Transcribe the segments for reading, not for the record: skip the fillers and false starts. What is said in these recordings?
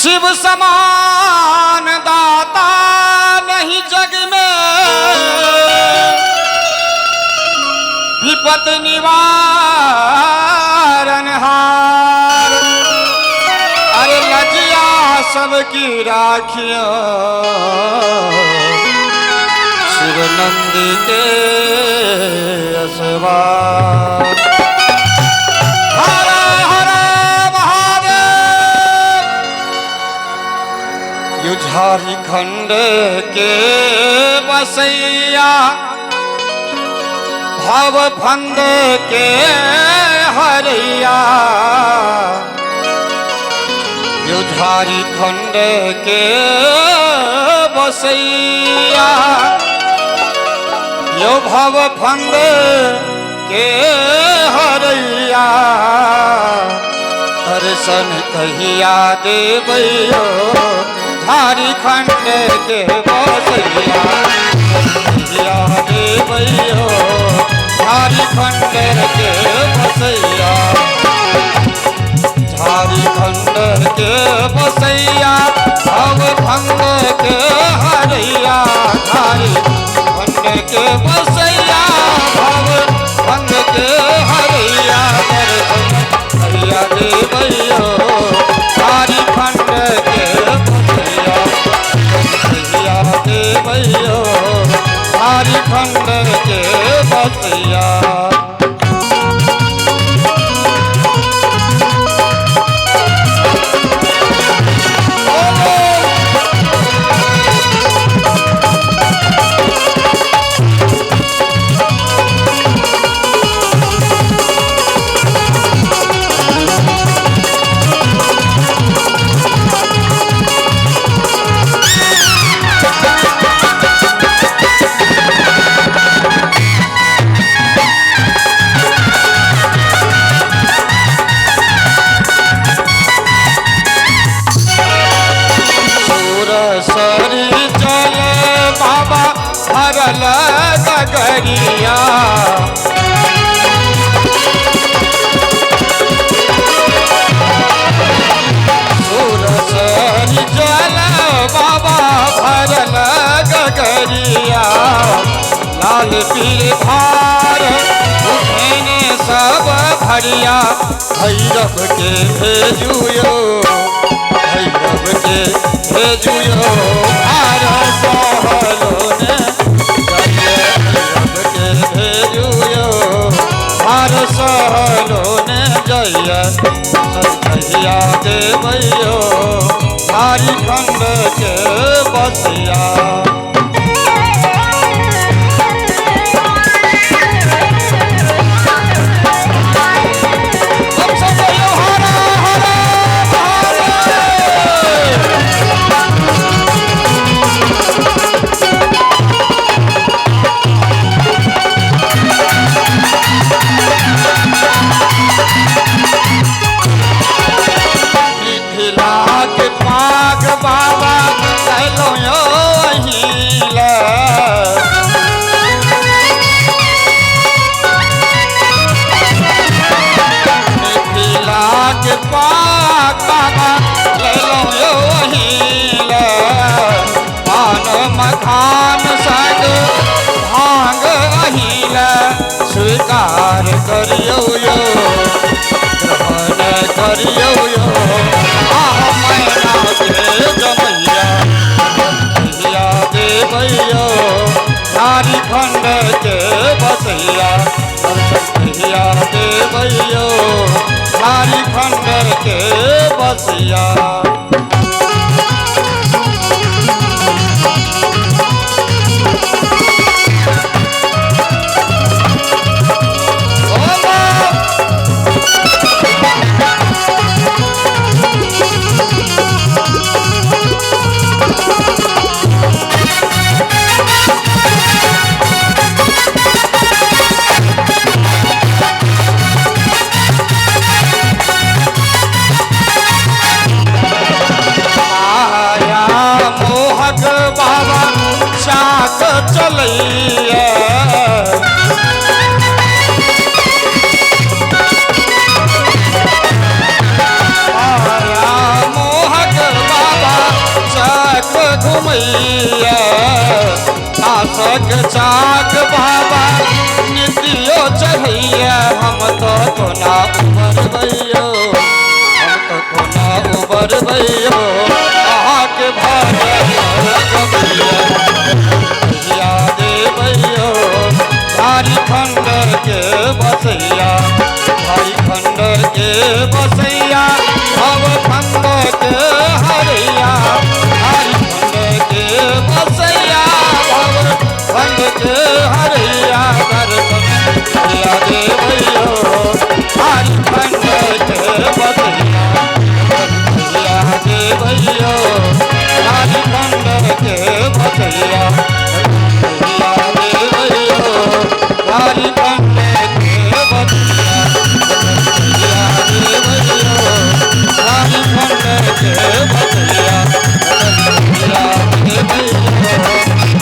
शिव समान दाता नहीं जग में, विपत निवारण हार। अरे लजिया सबकी राखिया शिव नंदी के असवार। झारखंड के बसैया भव फंद के हरैया, यो झारखंड के बसैया यो भव फंद के हरैया। दर्शन कहिया देवैयो झारखंड के बसैया, कहिया देवैयो झारखंड के बसैया। झारखंड के बसैया भव भंग के हरैया, झारखंड के बसैया भव भंग के हरैया। दर्शन कहिया देवैयो झारखंड के देवैयो झारखंड के बसैया। डगरिया सुरसरी जल बाबा भरल गगरिया। लाल पीर भार उठेने सब भरिया, भैरव के भेजुयो भैरव के भेजुयो भार सहलो ने भार सहलो ने जय। कहिया देवैयो झारखंड के बसैया। बाबा कहलो यो अहिला मिथिला के पाक बाबा कहलो यो अहिला। पान मखान संग भांग अहिला स्वीकार करियो यो ग्रहण करियो यो। मैना के जमैया कहिया देवैयो झारखंड के बसैया। कहिया देवैयो झारखंड के बसैया। चलैया मोहक मैया आसक चाक बाबा नितियो चढ़ैया हम तो कोना उबर भैयो हम तो कोना उबर भैयो आके भैया दे भैयो भारी खंडर के बसैया भारी खंडर के बसैया भव खंडर के हरैया भारी खंडर के बसैया भव खंडर के हरैया दर्शन भैया दे भैयो भारी खंडर के बसैया भैया दे भैयो भारी खंडर के बसैया भैया दे भैयो भारी खंडर के बसैया भैया दे भैयो भारी खंडर के बसैया भैया दे भैयो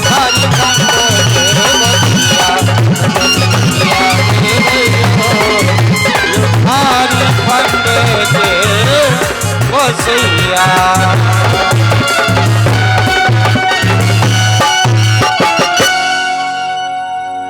भारी खंडर के बसैया भैया दे भैयो भारी खंडर के बसैया।